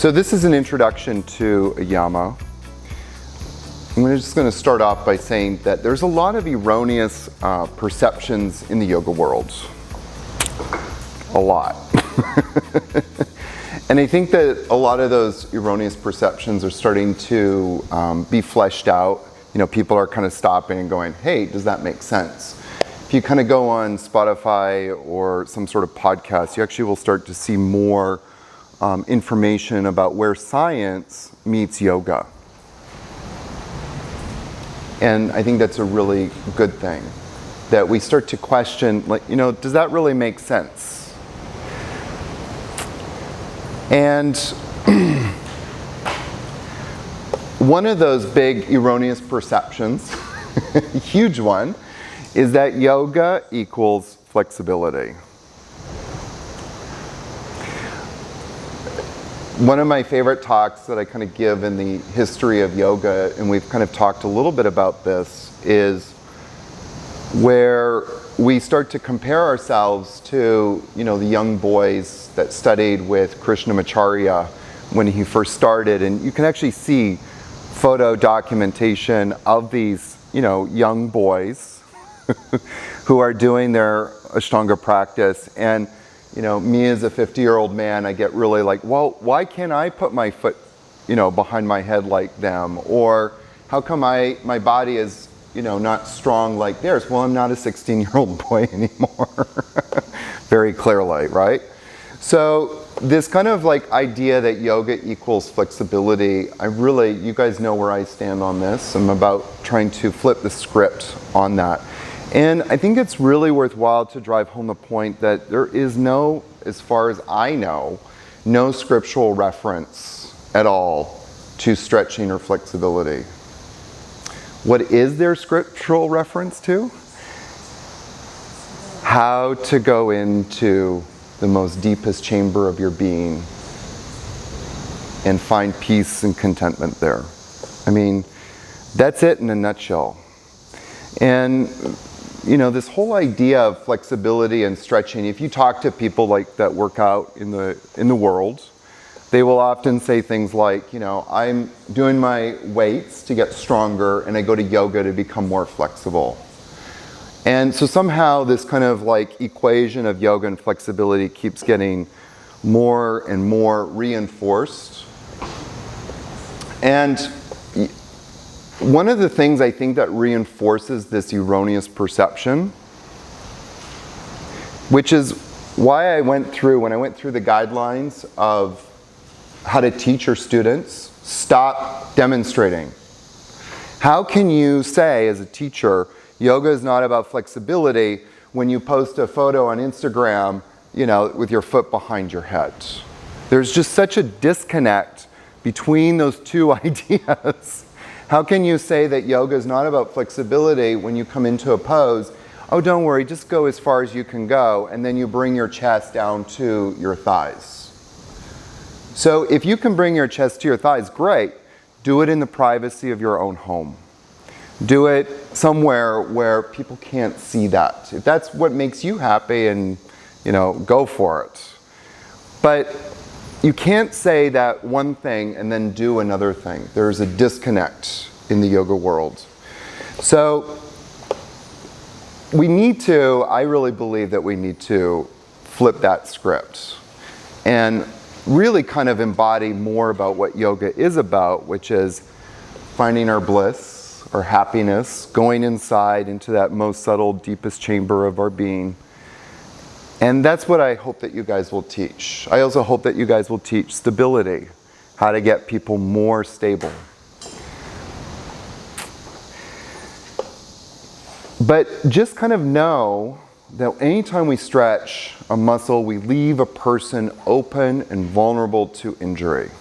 So this is an introduction to AYAMA. I'm just going to start off by saying that there's a lot of erroneous perceptions in the yoga world. A lot. And I think that a lot of those erroneous perceptions are starting to be fleshed out. You know, people are kind of stopping and going, hey, does that make sense? If you kind of go on Spotify or some sort of podcast, you actually will start to see more information about where science meets yoga. And I think that's a really good thing, that we start to question, like, you know, does that really make sense? And one of those big erroneous perceptions, huge one, is that yoga equals flexibility. One of my favorite talks that I kind of give in the history of yoga, and we've kind of talked a little bit about this, is where we start to compare ourselves to, you know, the young boys that studied with Krishnamacharya when he first started. And you can actually see photo documentation of these, you know, young boys who are doing their Ashtanga practice. And you know, me as a 50-year-old man, I get really like, well, why can't I put my foot, you know, behind my head like them? Or how come my body is, you know, not strong like theirs? Well, I'm not a 16-year-old boy anymore. Very clearly, right? So this kind of like idea that yoga equals flexibility, you guys know where I stand on this. I'm about trying to flip the script on that. And I think it's really worthwhile to drive home the point that there is no, as far as I know, no scriptural reference at all to stretching or flexibility. What is there scriptural reference to? How to go into the most deepest chamber of your being and find peace and contentment there. I mean, that's it in a nutshell. And you know, this whole idea of flexibility and stretching, if you talk to people like that work out in the world, they will often say things like, you know, I'm doing my weights to get stronger and I go to yoga to become more flexible. And so somehow this kind of like equation of yoga and flexibility keeps getting more and more reinforced. And one of the things I think that reinforces this erroneous perception, which is why when I went through the guidelines of how to teach your students, stop demonstrating. How can you say as a teacher, yoga is not about flexibility when you post a photo on Instagram, you know, with your foot behind your head? There's just such a disconnect between those two ideas. How can you say that yoga is not about flexibility when you come into a pose? Oh, don't worry, just go as far as you can go, and then you bring your chest down to your thighs. So if you can bring your chest to your thighs, great. Do it in the privacy of your own home. Do it somewhere where people can't see that. If that's what makes you happy, and you know, go for it. But you can't say that one thing and then do another thing. There's a disconnect in the yoga world. So I really believe that we need to flip that script and really kind of embody more about what yoga is about, which is finding our bliss, our happiness, going inside into that most subtle, deepest chamber of our being. And that's what I hope that you guys will teach. I also hope that you guys will teach stability, how to get people more stable. But just kind of know that anytime we stretch a muscle, we leave a person open and vulnerable to injury.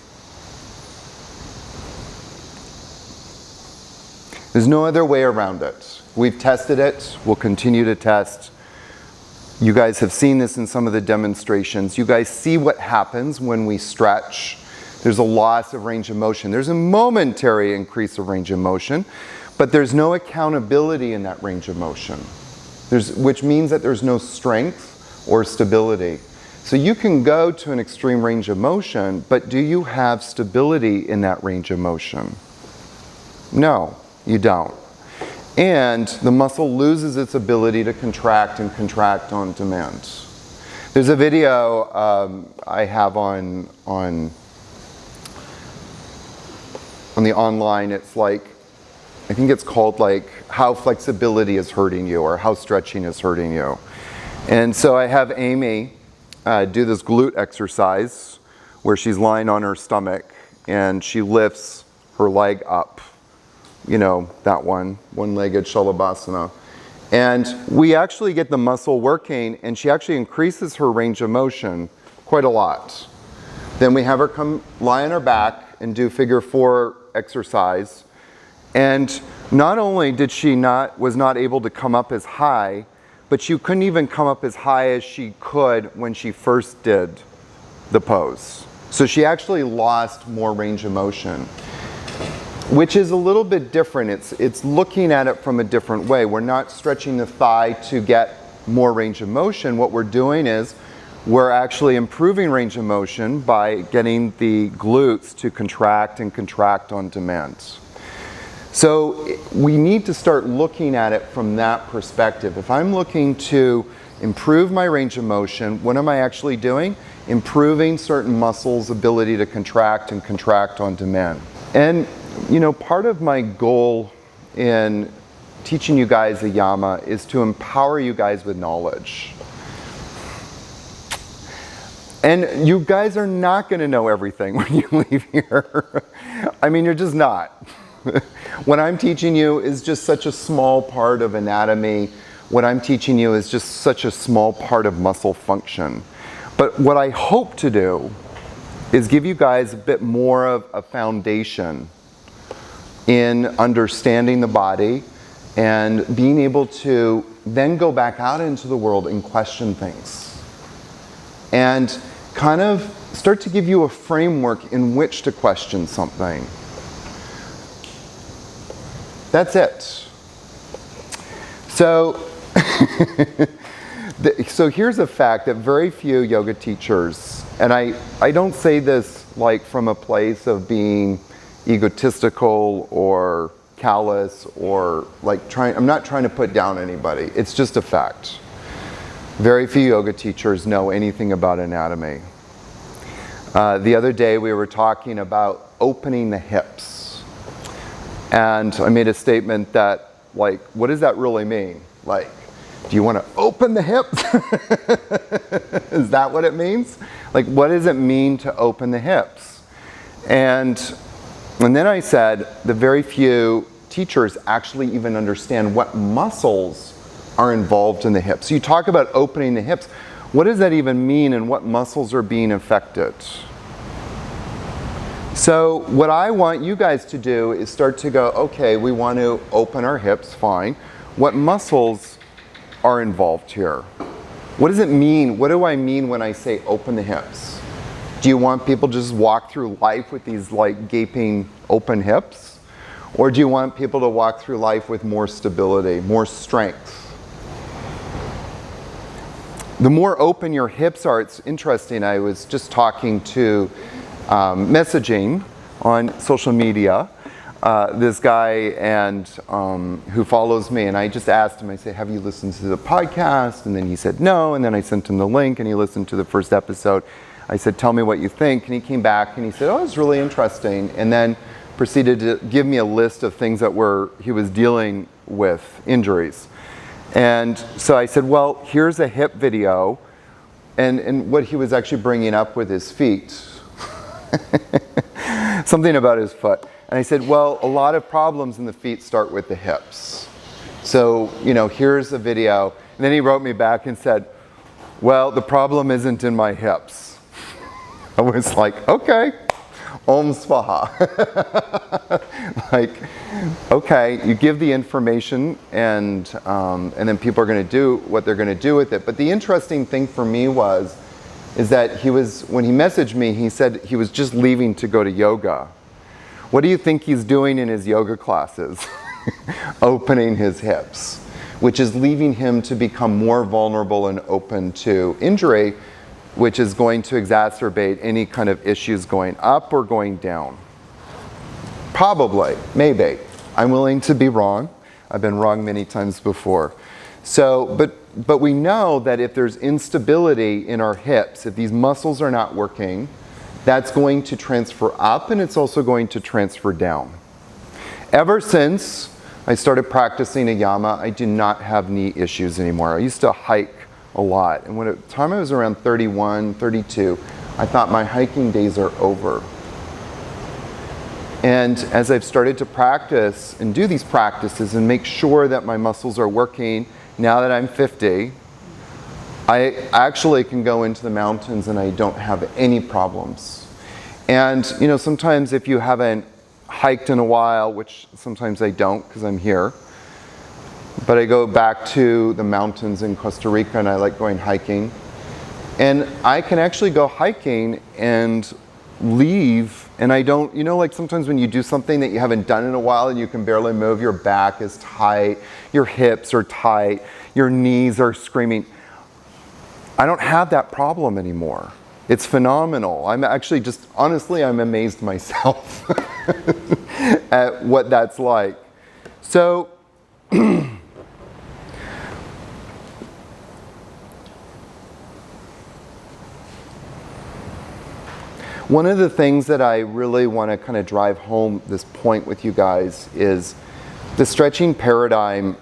There's no other way around it. We've tested it, we'll continue to test. You guys have seen this in some of the demonstrations. You guys see what happens when we stretch. There's a loss of range of motion. There's a momentary increase of range of motion, but there's no accountability in that range of motion. Which means that there's no strength or stability. So you can go to an extreme range of motion, but do you have stability in that range of motion? No, you don't. And the muscle loses its ability to contract and contract on demand. There's a video I have on the online. It's like, I think it's called like how flexibility is hurting you or how stretching is hurting you. And so I have Amy do this glute exercise where she's lying on her stomach and she lifts her leg up. You know, that one-legged shalabhasana. And we actually get the muscle working, and she actually increases her range of motion quite a lot. Then we have her come lie on her back and do figure 4 exercise. And not only did was not able to come up as high, but she couldn't even come up as high as she could when she first did the pose. So she actually lost more range of motion, which is a little bit different. It's looking at it from a different way. We're not stretching the thigh to get more range of motion. What we're doing is we're actually improving range of motion by getting the glutes to contract and contract on demand. So we need to start looking at it from that perspective. If I'm looking to improve my range of motion, what am I actually doing? Improving certain muscles' ability to contract and contract on demand. And you know, part of my goal in teaching you guys AYAMA is to empower you guys with knowledge. And you guys are not going to know everything when you leave here. I mean, you're just not. What I'm teaching you is just such a small part of anatomy. What I'm teaching you is just such a small part of muscle function. But what I hope to do is give you guys a bit more of a foundation in understanding the body and being able to then go back out into the world and question things. And kind of start to give you a framework in which to question something. That's it. So, so here's a fact that very few yoga teachers, and I don't say this like from a place of being egotistical or callous or like I'm not trying to put down anybody. It's just a fact. Very few yoga teachers know anything about anatomy. The other day we were talking about opening the hips. And I made a statement that, like, what does that really mean? Like, do you want to open the hips? Is that what it means? Like, what does it mean to open the hips? And then I said, the very few teachers actually even understand what muscles are involved in the hips. So you talk about opening the hips. What does that even mean and what muscles are being affected? So what I want you guys to do is start to go, okay, we want to open our hips, fine. What muscles are involved here? What does it mean? What do I mean when I say open the hips? Do you want people to just walk through life with these like gaping open hips? Or do you want people to walk through life with more stability, more strength? The more open your hips are, it's interesting. I was just talking to messaging on social media, this guy and who follows me, and I just asked him, I said, have you listened to the podcast? And then he said no, and then I sent him the link and he listened to the first episode. I said, tell me what you think, and he came back and he said, oh, it's really interesting, and then proceeded to give me a list of things that he was dealing with, injuries. And so I said, well, here's a hip video, and what he was actually bringing up with his feet. Something about his foot. And I said, well, a lot of problems in the feet start with the hips. So, you know, here's a video. And then he wrote me back and said, well, the problem isn't in my hips. I was like, okay, Om Swaha. Like, okay, you give the information and then people are going to do what they're going to do with it. But the interesting thing for me is that when he messaged me, he said he was just leaving to go to yoga. What do you think he's doing in his yoga classes? Opening his hips, which is leaving him to become more vulnerable and open to injury which is going to exacerbate any kind of issues going up or going down. Probably, maybe. I'm willing to be wrong. I've been wrong many times before. So, but we know that if there's instability in our hips, if these muscles are not working, that's going to transfer up and it's also going to transfer down. Ever since I started practicing AYAMA, I do not have knee issues anymore. I used to hike a lot. And when the time I was around 31, 32, I thought my hiking days are over. And as I've started to practice and do these practices and make sure that my muscles are working, now that I'm 50, I actually can go into the mountains and I don't have any problems. And you know, sometimes if you haven't hiked in a while, which sometimes I don't because I'm here, but I go back to the mountains in Costa Rica and I like going hiking. And I can actually go hiking and leave, and I don't, you know, like sometimes when you do something that you haven't done in a while and you can barely move, your back is tight, your hips are tight, your knees are screaming. I don't have that problem anymore. It's phenomenal. I'm actually just, honestly, I'm amazed myself at what that's like. So, one of the things that I really want to kind of drive home this point with you guys is the stretching paradigm.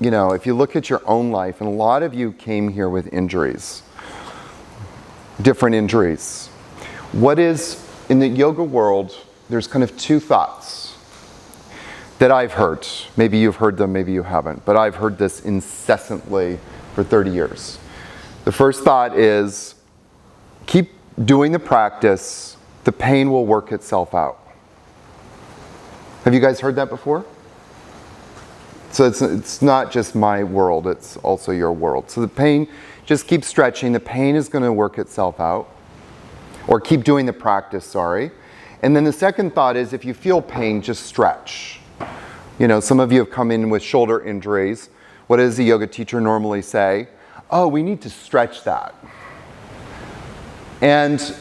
You know, if you look at your own life, and a lot of you came here with injuries, different injuries. What is, in the yoga world, there's kind of two thoughts that I've heard. Maybe you've heard them, maybe you haven't, but I've heard this incessantly for 30 years. The first thought is, keep doing the practice, the pain will work itself out. Have you guys heard that before? So it's not just my world, it's also your world. So the pain, just keep stretching, the pain is going to work itself out. Or keep doing the practice, sorry. And then the second thought is, if you feel pain, just stretch. You know, some of you have come in with shoulder injuries. What does the yoga teacher normally say? Oh, we need to stretch that. And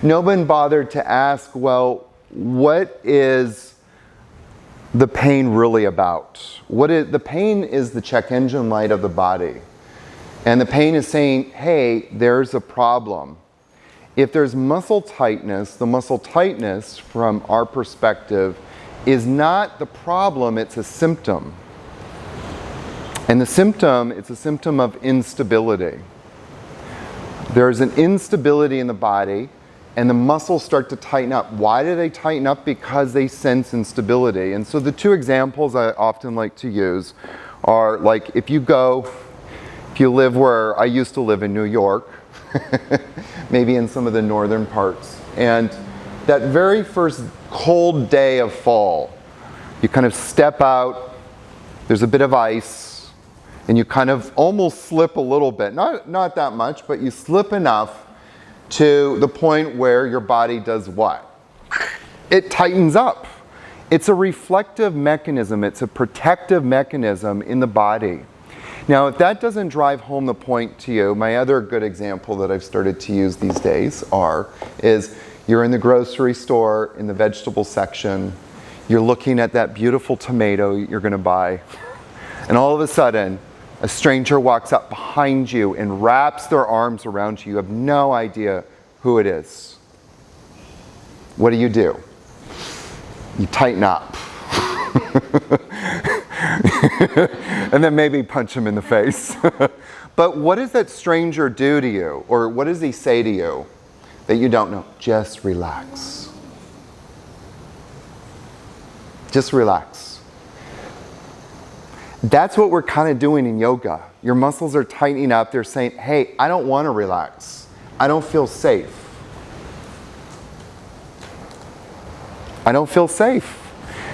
no one bothered to ask, well, what is the pain really about? The pain is the check engine light of the body. And the pain is saying, hey, there's a problem. If there's muscle tightness, the muscle tightness from our perspective is not the problem, it's a symptom. And the symptom, it's a symptom of instability. There's an instability in the body and the muscles start to tighten up. Why do they tighten up? Because they sense instability. And so the two examples I often like to use are like if you live where I used to live in New York, maybe in some of the northern parts, and that very first cold day of fall, you kind of step out, there's a bit of ice, and you kind of almost slip a little bit, not that much, but you slip enough to the point where your body does what? It tightens up. It's a reflective mechanism, it's a protective mechanism in the body. Now, if that doesn't drive home the point to you, my other good example that I've started to use these days is you're in the grocery store, in the vegetable section, you're looking at that beautiful tomato you're gonna buy, and all of a sudden, a stranger walks up behind you and wraps their arms around you. You have no idea who it is. What do? You tighten up. And then maybe punch him in the face. But what does that stranger do to you? Or what does he say to you that you don't know? Just relax. Just relax. That's what we're kind of doing in yoga. Your muscles are tightening up. They're saying, hey, I don't want to relax. I don't feel safe. I don't feel safe.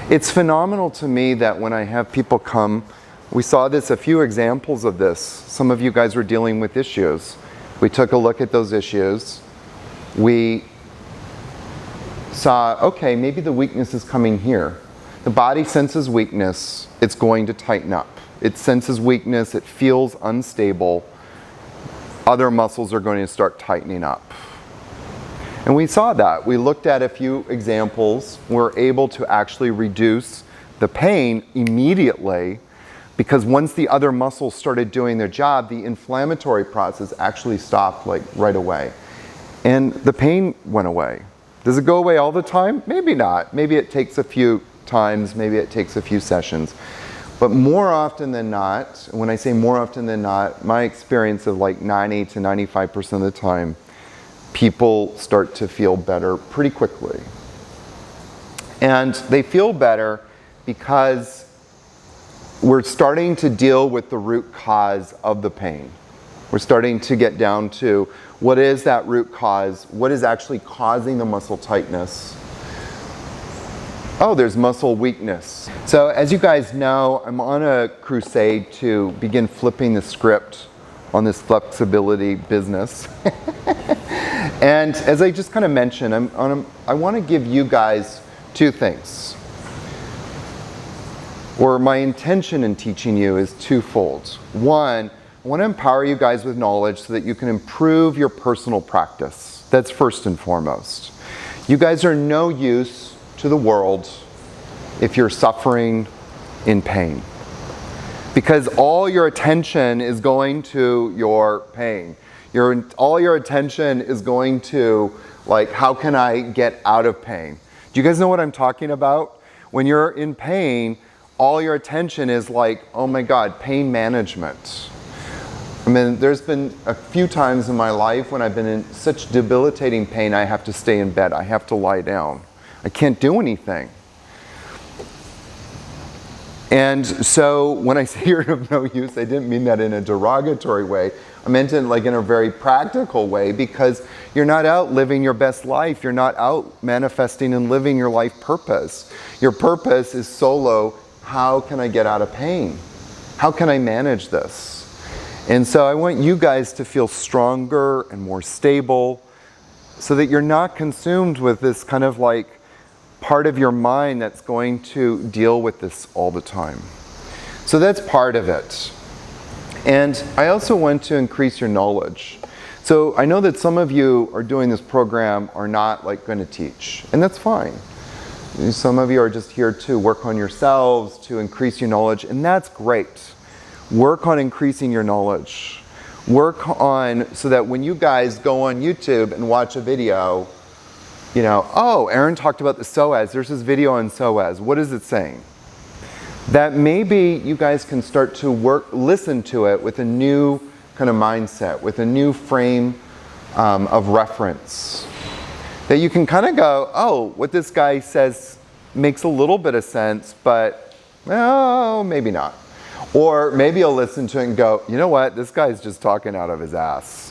It's phenomenal to me that when I have people come, we saw this, a few examples of this. Some of you guys were dealing with issues. We took a look at those issues. We saw, okay, maybe the weakness is coming here. The body senses weakness, it's going to tighten up. It senses weakness, it feels unstable. other muscles are going to start tightening up. And we saw that. We looked at a few examples. We're able to actually reduce the pain immediately, because once the other muscles started doing their job, the inflammatory process actually stopped like right away. And the pain went away. Does it go away all the time? Maybe not. Maybe it takes a few times, maybe it takes a few sessions. But more often than not, when I say more often than not, my experience of like 90 to 95% of the time, people start to feel better pretty quickly. And they feel better because we're starting to deal with the root cause of the pain. We're starting to get down to what is that root cause? What is actually causing the muscle tightness? Oh, there's muscle weakness. So as you guys know, I'm on a crusade to begin flipping the script on this flexibility business. And as I just kind of mentioned, I want to give you guys two things. Or my intention in teaching you is twofold. One, I want to empower you guys with knowledge so that you can improve your personal practice. That's first and foremost. You guys are no use to the world if you're suffering in pain, because all your attention is going to your pain. All your attention is going to, like, how can I get out of pain? Do you guys know what I'm talking about? When you're in pain, all your attention is like, oh my God, pain management. I mean, there's been a few times in my life when I've been in such debilitating pain, I have to stay in bed, I have to lie down. I can't do anything. And so when I say you're of no use, I didn't mean that in a derogatory way. I meant it like in a very practical way, because you're not out living your best life. You're not out manifesting and living your life purpose. Your purpose is solo. How can I get out of pain? How can I manage this? And so I want you guys to feel stronger and more stable so that you're not consumed with this kind of like part of your mind that's going to deal with this all the time. So that's part of it. And I also want to increase your knowledge. So I know that some of you are doing this program are not like going to teach, and that's fine. Some of you are just here to work on yourselves, to increase your knowledge, and that's great. Work on increasing your knowledge. Work on so that when you guys go on YouTube and watch a video, you know, oh, Aaron talked about the psoas. There's this video on psoas. What is it saying? That maybe you guys can start to listen to it with a new kind of mindset, with a new frame of reference. That you can kind of go, oh, what this guy says makes a little bit of sense, but oh, maybe not. Or maybe you'll listen to it and go, you know what, this guy's just talking out of his ass.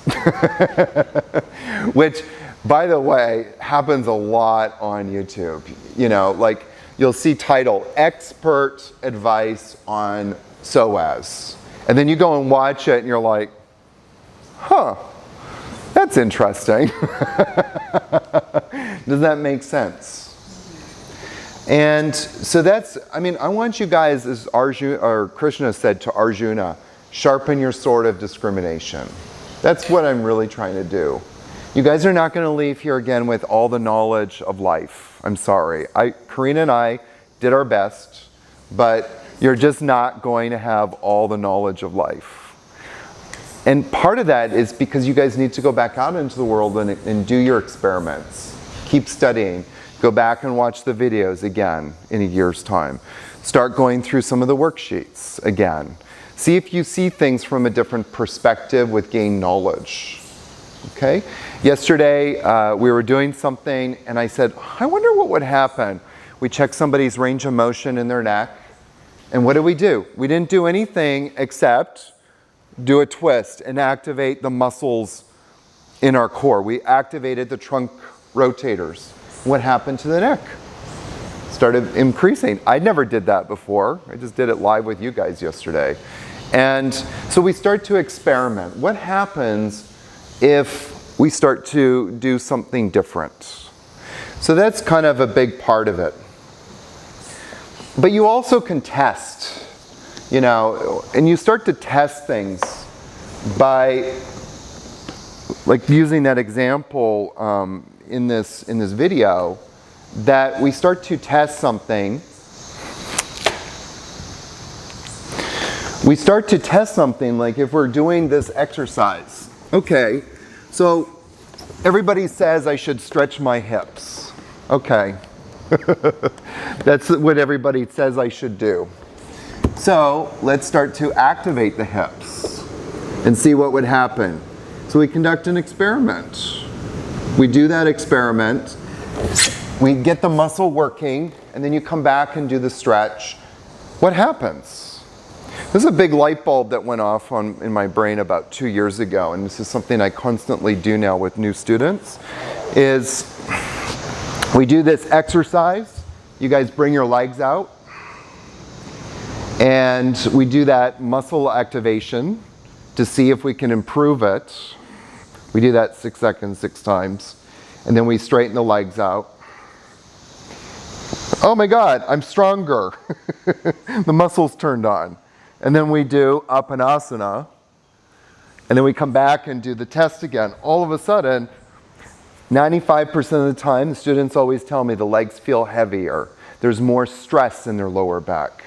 Which, by the way, happens a lot on YouTube. You know, like you'll see title, expert advice on psoas. And then you go and watch it and you're like, huh, that's interesting. Does that make sense? And so that's, I mean, I want you guys, as Arjuna, or Krishna said to Arjuna, sharpen your sword of discrimination. That's what I'm really trying to do. You guys are not going to leave here again with all the knowledge of life. I'm sorry. Karina and I did our best, but you're just not going to have all the knowledge of life. And part of that is because you guys need to go back out into the world and do your experiments. Keep studying. Go back and watch the videos again in a year's time. Start going through some of the worksheets again. See if you see things from a different perspective with gained knowledge. Okay? Yesterday, we were doing something and I said, I wonder what would happen. We checked somebody's range of motion in their neck. And what did we do? We didn't do anything except do a twist and activate the muscles in our core. We activated the trunk rotators. What happened to the neck? Started increasing. I never did that before. I just did it live with you guys yesterday. And so we start to experiment. What happens if we start to do something different? So that's kind of a big part of it. But you also can test, you know, and you start to test things by like using that example in this video, that we start to test something. We start to test something like if we're doing this exercise. Okay, so everybody says I should stretch my hips. Okay, that's what everybody says I should do. So let's start to activate the hips and see what would happen. So we conduct an experiment. We do that experiment. We get the muscle working, and then you come back and do the stretch. What happens? This is a big light bulb that went off in my brain about 2 years ago, and this is something I constantly do now with new students, is we do this exercise. You guys bring your legs out. And we do that muscle activation to see if we can improve it. We do that 6 seconds, 6 times. And then we straighten the legs out. Oh my God, I'm stronger. The muscles turned on. And then we do Apanasana. And then we come back and do the test again. All of a sudden, 95% of the time, the students always tell me the legs feel heavier. There's more stress in their lower back.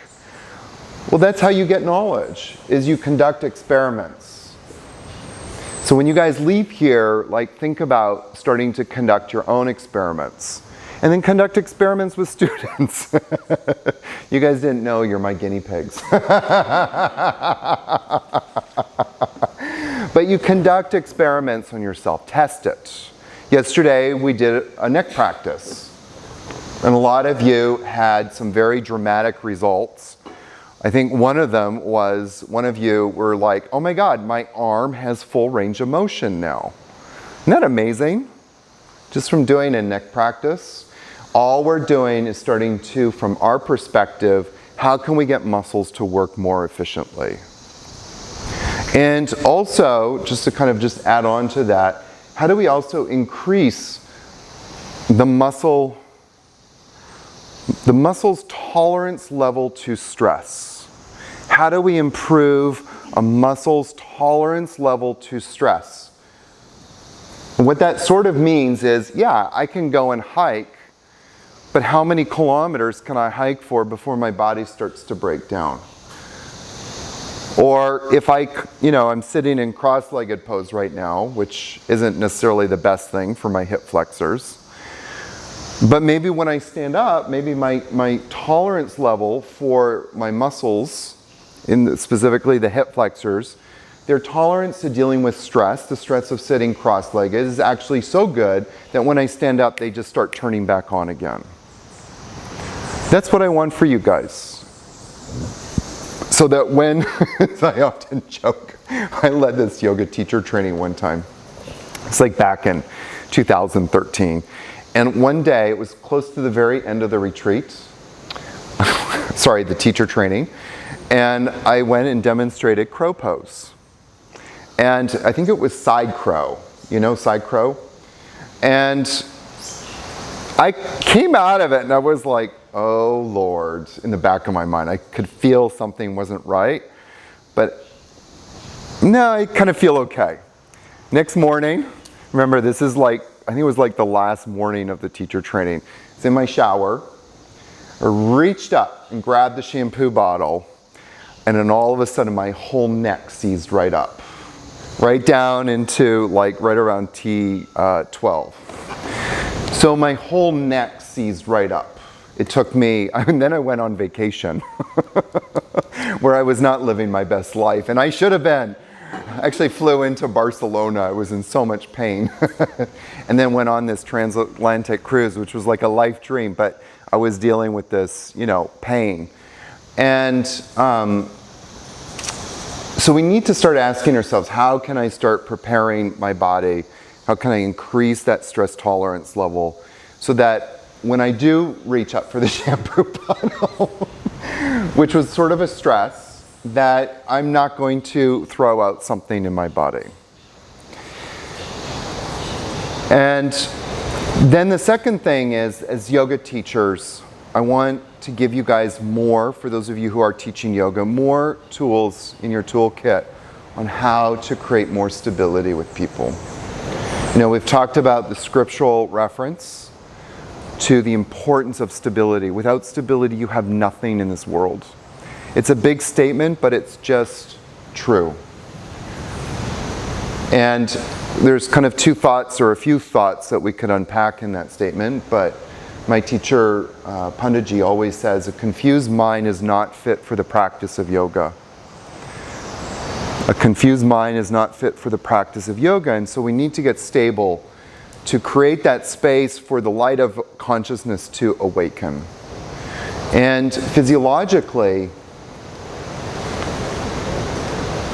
Well, that's how you get knowledge, is you conduct experiments. So when you guys leave here, like, think about starting to conduct your own experiments. And then conduct experiments with students. You guys didn't know you're my guinea pigs. But you conduct experiments on yourself, test it. Yesterday we did a neck practice. And a lot of you had some very dramatic results. I think one of them was, one of you were like, oh my God, my arm has full range of motion now. Isn't that amazing? Just from doing a neck practice, all we're doing is starting to, from our perspective, how can we get muscles to work more efficiently? And also, just to kind of just add on to that, how do we also increase the muscle's tolerance level to stress? How do we improve a muscle's tolerance level to stress? And what that sort of means is, yeah, I can go and hike, but how many kilometers can I hike for before my body starts to break down? Or if I'm sitting in cross-legged pose right now, which isn't necessarily the best thing for my hip flexors. But maybe when I stand up, maybe my tolerance level for my muscles, specifically the hip flexors, their tolerance to dealing with stress, the stress of sitting cross-legged, is actually so good that when I stand up, they just start turning back on again. That's what I want for you guys. So that when, as I often joke, I led this yoga teacher training one time. It's like back in 2013. And one day, it was close to the very end of the retreat, sorry, the teacher training, and I went and demonstrated crow pose. And I think it was side crow, side crow? And I came out of it and I was like, oh Lord, in the back of my mind. I could feel something wasn't right, but no, I kind of feel okay. Next morning, remember this is like, I think it was like the last morning of the teacher training. It's in my shower. I reached up and grabbed the shampoo bottle, and then all of a sudden my whole neck seized right up. Right down into like right around T12. So my whole neck seized right up. It took me, and then I went on vacation where I was not living my best life, and I should have been. I actually flew into Barcelona. I was in so much pain. And then went on this transatlantic cruise, which was like a life dream, but I was dealing with this, pain. And so we need to start asking ourselves, how can I start preparing my body? How can I increase that stress tolerance level so that when I do reach up for the shampoo bottle, which was sort of a stress, that I'm not going to throw out something in my body. And then the second thing is, as yoga teachers, I want to give you guys more, for those of you who are teaching yoga, more tools in your toolkit on how to create more stability with people. You know, we've talked about the scriptural reference to the importance of stability. Without stability, you have nothing in this world. It's a big statement, but it's just true. And there's kind of two thoughts or a few thoughts that we could unpack in that statement, but my teacher, Panditji, always says, a confused mind is not fit for the practice of yoga. A confused mind is not fit for the practice of yoga, and so we need to get stable to create that space for the light of consciousness to awaken. And physiologically,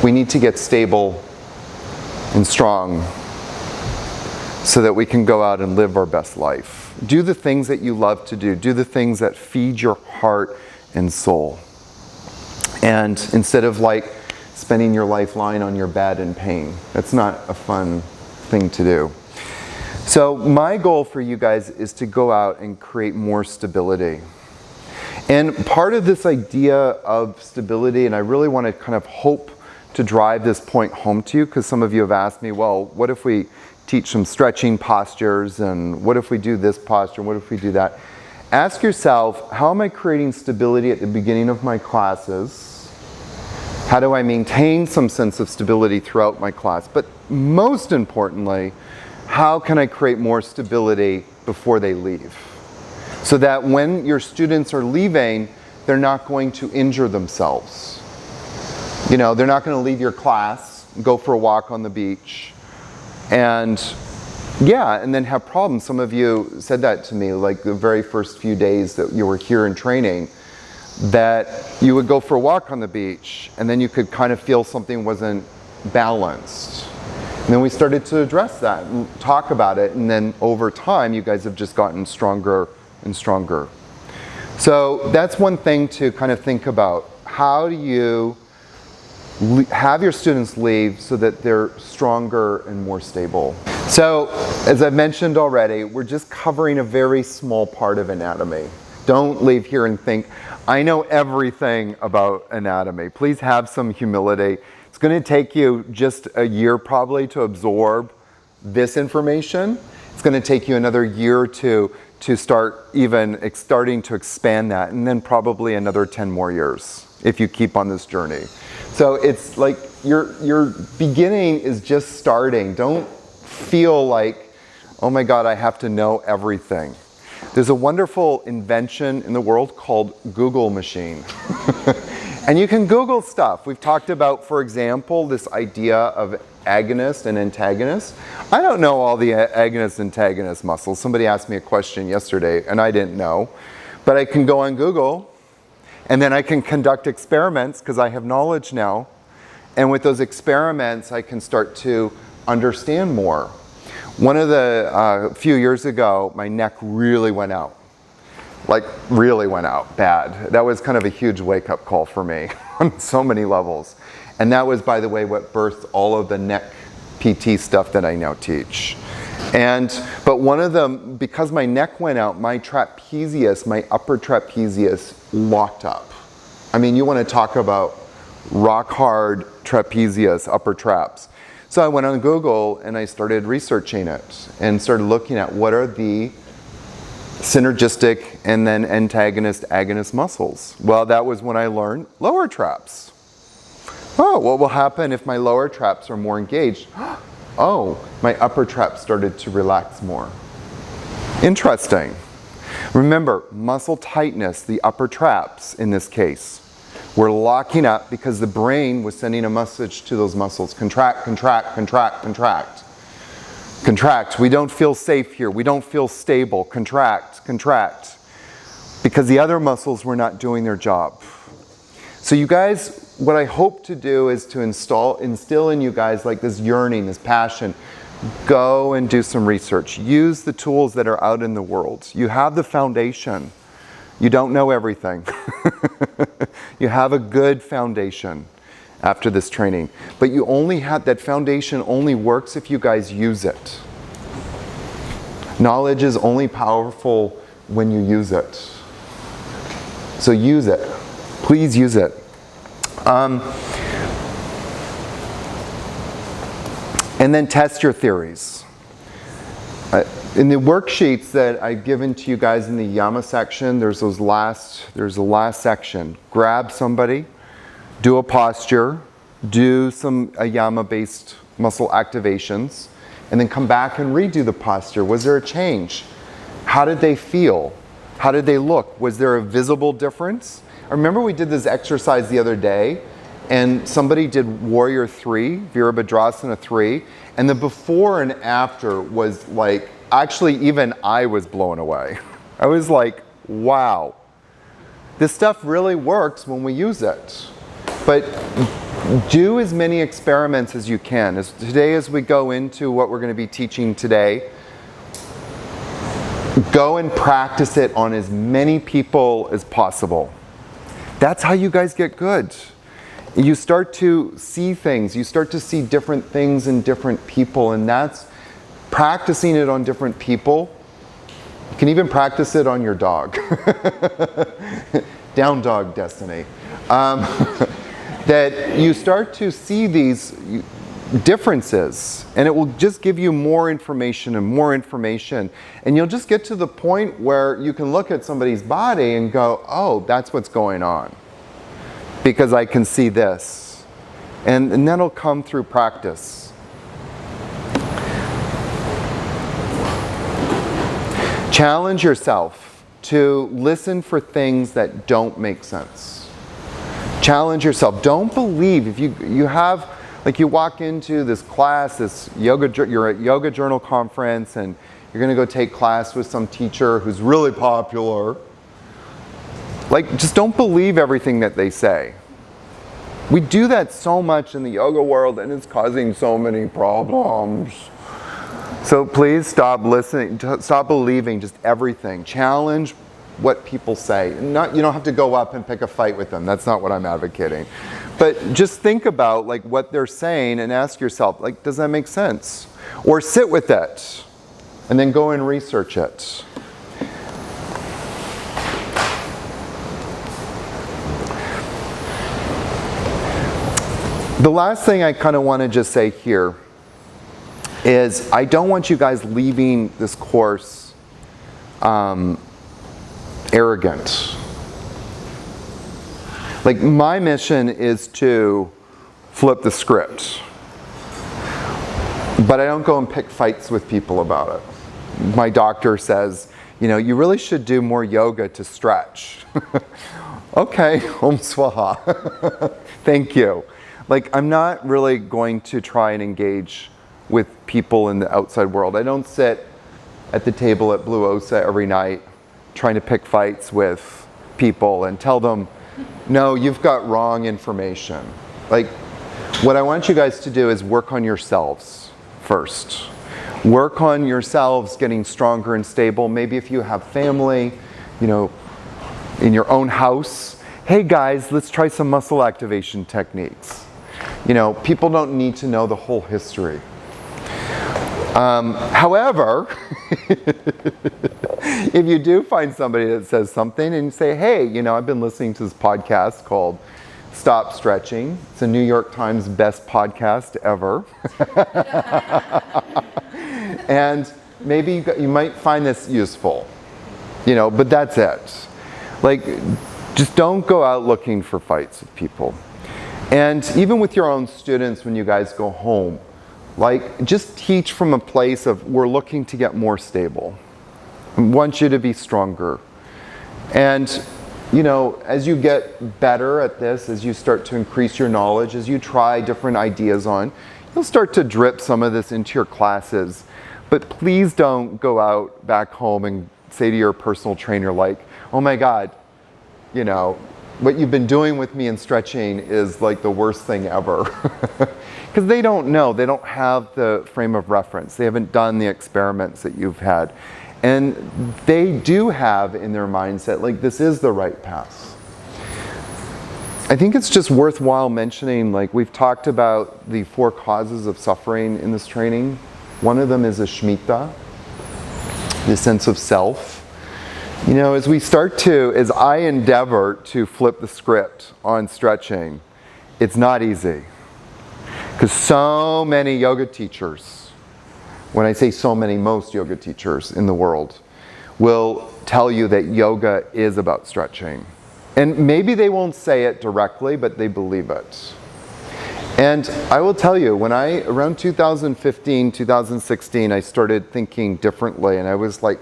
we need to get stable and strong so that we can go out and live our best life. Do the things that you love to do. Do the things that feed your heart and soul. And instead of like spending your life lying on your bed in pain. That's not a fun thing to do. So my goal for you guys is to go out and create more stability. And part of this idea of stability, and I really want to kind of hope to drive this point home to you, because some of you have asked me, well, what if we teach some stretching postures, and what if we do this posture, what if we do that? Ask yourself, how am I creating stability at the beginning of my classes? How do I maintain some sense of stability throughout my class? But most importantly, how can I create more stability before they leave? So that when your students are leaving, they're not going to injure themselves. You know, they're not going to leave your class, go for a walk on the beach, and then have problems. Some of you said that to me, like the very first few days that you were here in training, that you would go for a walk on the beach and then you could kind of feel something wasn't balanced. And then we started to address that and talk about it, and then over time you guys have just gotten stronger and stronger. So that's one thing to kind of think about. How do you have your students leave so that they're stronger and more stable? So as I've mentioned already, we're just covering a very small part of anatomy. Don't leave here and think, I know everything about anatomy. Please have some humility. It's going to take you just a year probably to absorb this information. It's going to take you another year or two to start starting to expand that, and then probably another 10 more years if you keep on this journey. So it's like your beginning is just starting. Don't feel like, oh my God, I have to know everything. There's a wonderful invention in the world called Google machine. And you can Google stuff. We've talked about, for example, this idea of agonist and antagonist. I don't know all the agonist and antagonist muscles. Somebody asked me a question yesterday and I didn't know. But I can go on Google and then I can conduct experiments because I have knowledge now. And with those experiments, I can start to understand more. One of the, few years ago, my neck really went out. Like, really went out, bad. That was kind of a huge wake-up call for me on so many levels. And that was, by the way, what birthed all of the neck PT stuff that I now teach. But one of them, because my neck went out, my trapezius, my upper trapezius locked up. I mean, you want to talk about rock hard trapezius, upper traps. So I went on Google and I started researching it and started looking at what are the synergistic and then antagonist agonist muscles. Well, that was when I learned lower traps. Oh, what will happen if my lower traps are more engaged? Oh, my upper traps started to relax more. Interesting. Remember, muscle tightness, the upper traps in this case, were locking up because the brain was sending a message to those muscles. Contract, contract, contract, contract. Contract. We don't feel safe here. We don't feel stable. Contract, contract. Because the other muscles were not doing their job. So you guys, what I hope to do is to instill in you guys like this yearning, this passion. Go and do some research. Use the tools that are out in the world. You have the foundation. You don't know everything. You have a good foundation after this training. But you only have, that foundation only works if you guys use it. Knowledge is only powerful when you use it. So use it. Please use it. And then test your theories. In the worksheets that I've given to you guys in the AYAMA section, there's the last section. Grab somebody, do a posture, do some AYAMA-based muscle activations, and then come back and redo the posture. Was there a change? How did they feel? How did they look? Was there a visible difference? I remember we did this exercise the other day, and somebody did Warrior 3, Virabhadrasana 3, and the before and after was like, actually even I was blown away. I was like, wow, this stuff really works when we use it. But do as many experiments as you can. Today, as we go into what we're going to be teaching today, go and practice it on as many people as possible. That's how you guys get good. You start to see things. You start to see different things in different people, and that's practicing it on different people. You can even practice it on your dog. Down dog destiny. That you start to see these differences, and it will just give you more information, and you'll just get to the point where you can look at somebody's body and go, oh, that's what's going on, because I can see this. And that'll come through practice. Challenge yourself to listen for things that don't make sense. Challenge yourself. Don't believe if you have, like, you walk into this class, you're at Yoga Journal conference, and you're going to go take class with some teacher who's really popular. Like, just don't believe everything that they say. We do that so much in the yoga world, and it's causing so many problems. So please stop listening, stop believing just everything. Challenge what people say. You don't have to go up and pick a fight with them. That's not what I'm advocating. But just think about like what they're saying and ask yourself, like, does that make sense? Or sit with it and then go and research it. The last thing I kind of want to just say here is I don't want you guys leaving this course arrogant. Like, my mission is to flip the script. But I don't go and pick fights with people about it. My doctor says, you really should do more yoga to stretch. Okay, Om Swaha. Thank you. Like, I'm not really going to try and engage with people in the outside world. I don't sit at the table at Blue Osa every night trying to pick fights with people and tell them, no, you've got wrong information. Like, what I want you guys to do is work on yourselves first. Work on yourselves getting stronger and stable. Maybe if you have family, in your own house, hey guys, let's try some muscle activation techniques. People don't need to know the whole history. However, if you do find somebody that says something and you say, hey, I've been listening to this podcast called Stop Stretching. It's a New York Times best podcast ever. And maybe you might find this useful, but that's it. Like, just don't go out looking for fights with people. And even with your own students, when you guys go home, like, just teach from a place of, we're looking to get more stable. I want you to be stronger. And, as you get better at this, as you start to increase your knowledge, as you try different ideas on, you'll start to drip some of this into your classes. But please don't go out back home and say to your personal trainer, like, oh my God, what you've been doing with me in stretching is like the worst thing ever. Because they don't know. They don't have the frame of reference. They haven't done the experiments that you've had. And they do have in their mindset, like, this is the right path. I think it's just worthwhile mentioning, like, we've talked about the 4 causes of suffering in this training. One of them is Ashmita, the sense of self. As I endeavor to flip the script on stretching, it's not easy. Because so many yoga teachers when I say so many, most yoga teachers in the world will tell you that yoga is about stretching. And maybe they won't say it directly, but they believe it. And I will tell you, when around 2015, 2016, I started thinking differently, and I was like,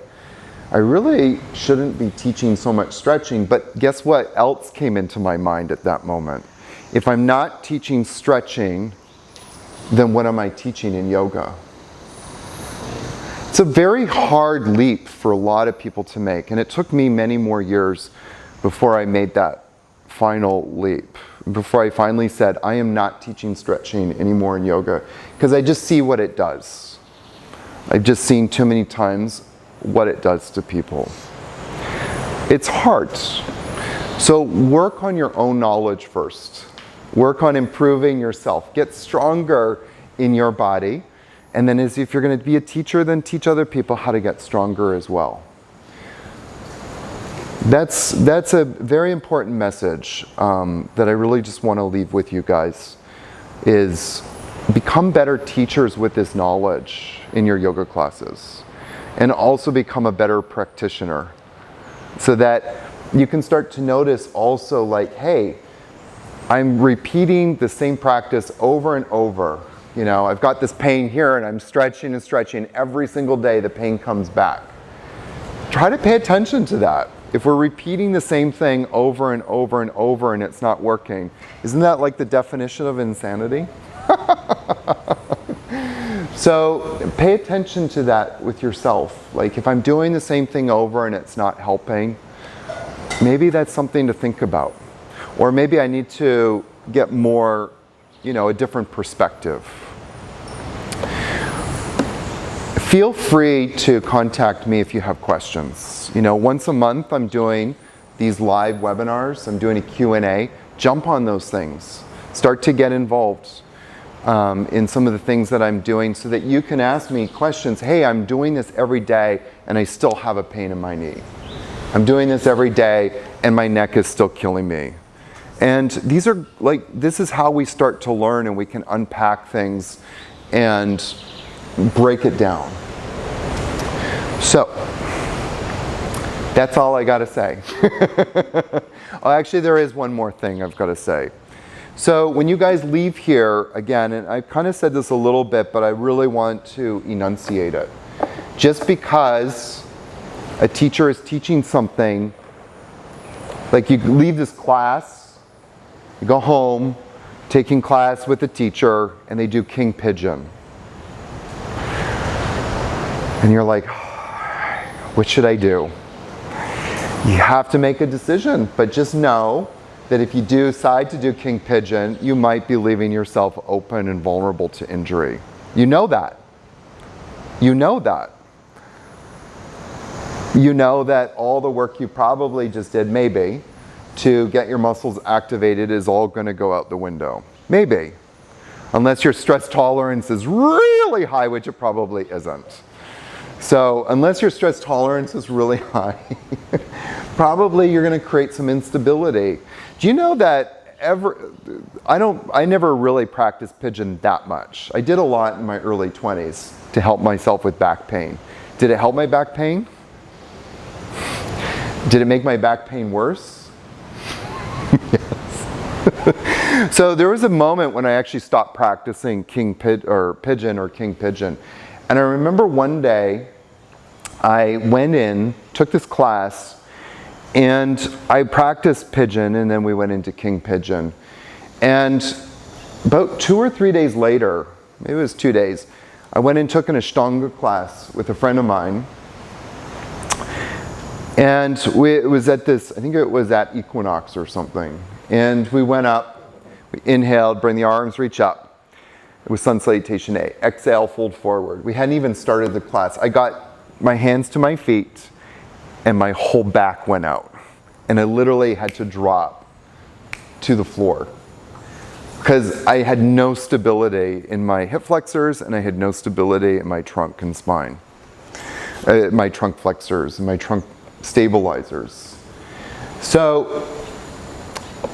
I really shouldn't be teaching so much stretching, but guess what else came into my mind at that moment? If I'm not teaching stretching, then what am I teaching in yoga? It's a very hard leap for a lot of people to make, and it took me many more years before I made that final leap, before I finally said, I am not teaching stretching anymore in yoga, because I just see what it does. I've just seen too many times what it does to people. It's hard. So work on your own knowledge first. Work on improving yourself. Get stronger in your body. And then if you're going to be a teacher, then teach other people how to get stronger as well. That's a very important message that I really just want to leave with you guys, is become better teachers with this knowledge in your yoga classes. And also become a better practitioner, so that you can start to notice also, like, hey, I'm repeating the same practice over and over. You know, I've got this pain here and I'm stretching and stretching. Every single day the pain comes back. Try to pay attention to that. If we're repeating the same thing over and over and over and it's not working, isn't that like the definition of insanity? So pay attention to that with yourself. Like, if I'm doing the same thing over and it's not helping, maybe that's something to think about. Or maybe I need to get more, a different perspective. Feel free to contact me if you have questions. Once a month I'm doing these live webinars. I'm doing a Q&A. Jump on those things. Start to get involved in some of the things that I'm doing, so that you can ask me questions. Hey, I'm doing this every day and I still have a pain in my knee. I'm doing this every day and my neck is still killing me. And this is how we start to learn, and we can unpack things and break it down. So, that's all I got to say. Oh, actually, there is one more thing I've got to say. So when you guys leave here, again, and I kind of said this a little bit, but I really want to enunciate it. Just because a teacher is teaching something, like you leave this class, you go home, taking class with the teacher, and they do king pigeon. And you're like, what should I do? You have to make a decision, but just know that if you decide to do king pigeon, you might be leaving yourself open and vulnerable to injury. You know that. You know that. You know that all the work you probably just did, maybe, to get your muscles activated is all going to go out the window. Maybe. Unless your stress tolerance is really high, which it probably isn't. So unless your stress tolerance is really high, probably you're going to create some instability. Do you know that I never really practiced pigeon that much. I did a lot in my early 20s to help myself with back pain. Did it help my back pain? Did it make my back pain worse? Yes. So there was a moment when I actually stopped practicing pigeon or king pigeon. And I remember one day I went in, took this class, and I practiced pigeon, and then we went into king pigeon. And about 2 or 3 days later, maybe it was 2 days, I went and took an Ashtanga class with a friend of mine. And it was at this, I think it was at Equinox or something. And we went up, we inhaled, bring the arms, reach up. It was sun salutation A. Exhale, fold forward. We hadn't even started the class. I got my hands to my feet, and my whole back went out. And I literally had to drop to the floor, because I had no stability in my hip flexors, and I had no stability in my trunk and spine. My trunk flexors and my trunk stabilizers. So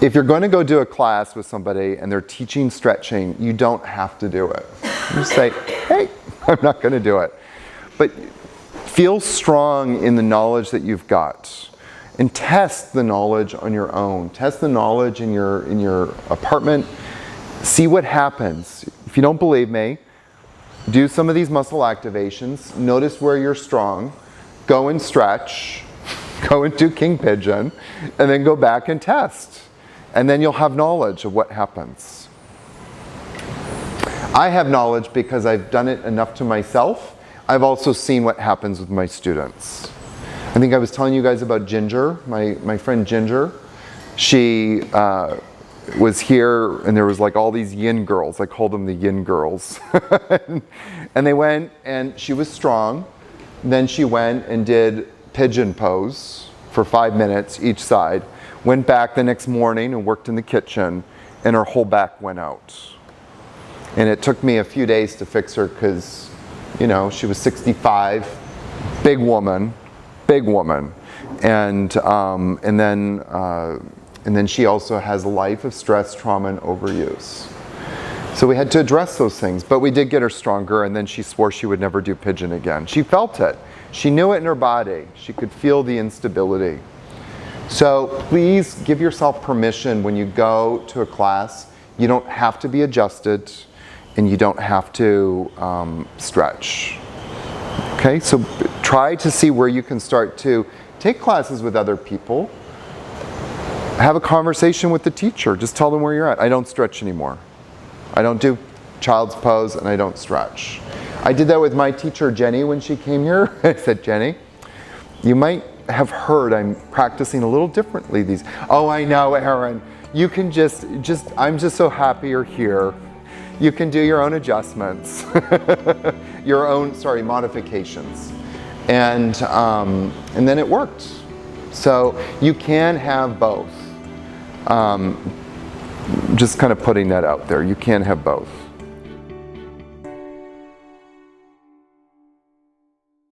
if you're going to go do a class with somebody and they're teaching stretching, you don't have to do it. You just say, hey, I'm not going to do it. But feel strong in the knowledge that you've got. And test the knowledge on your own. Test the knowledge in your apartment. See what happens. If you don't believe me, do some of these muscle activations. Notice where you're strong. Go and stretch. Go and do king pigeon. And then go back and test. And then you'll have knowledge of what happens. I have knowledge because I've done it enough to myself. I've also seen what happens with my students. I think I was telling you guys about Ginger, my friend Ginger. She was here, and there was like all these yin girls. I called them the yin girls. And they went, and she was strong. Then she went and did pigeon pose for 5 minutes each side. Went back the next morning and worked in the kitchen, and her whole back went out. And it took me a few days to fix her because, you know, she was 65, big woman. And then she also has a life of stress, trauma, and overuse. So we had to address those things, but we did get her stronger, and then she swore she would never do pigeon again. She felt it. She knew it in her body. She could feel the instability. So please give yourself permission when you go to a class. You don't have to be adjusted, and you don't have to stretch. Okay, so try to see where you can start to take classes with other people. Have a conversation with the teacher. Just tell them where you're at. I don't stretch anymore. I don't do child's pose, and I don't stretch. I did that with my teacher, Jenny, when she came here. I said, Jenny, you might have heard I'm practicing a little differently these. Oh, I know, Aaron. You can I'm just so happy you're here. You can do your own adjustments, your own, modifications. And then it worked. So you can have both. Just kind of putting that out there. You can have both.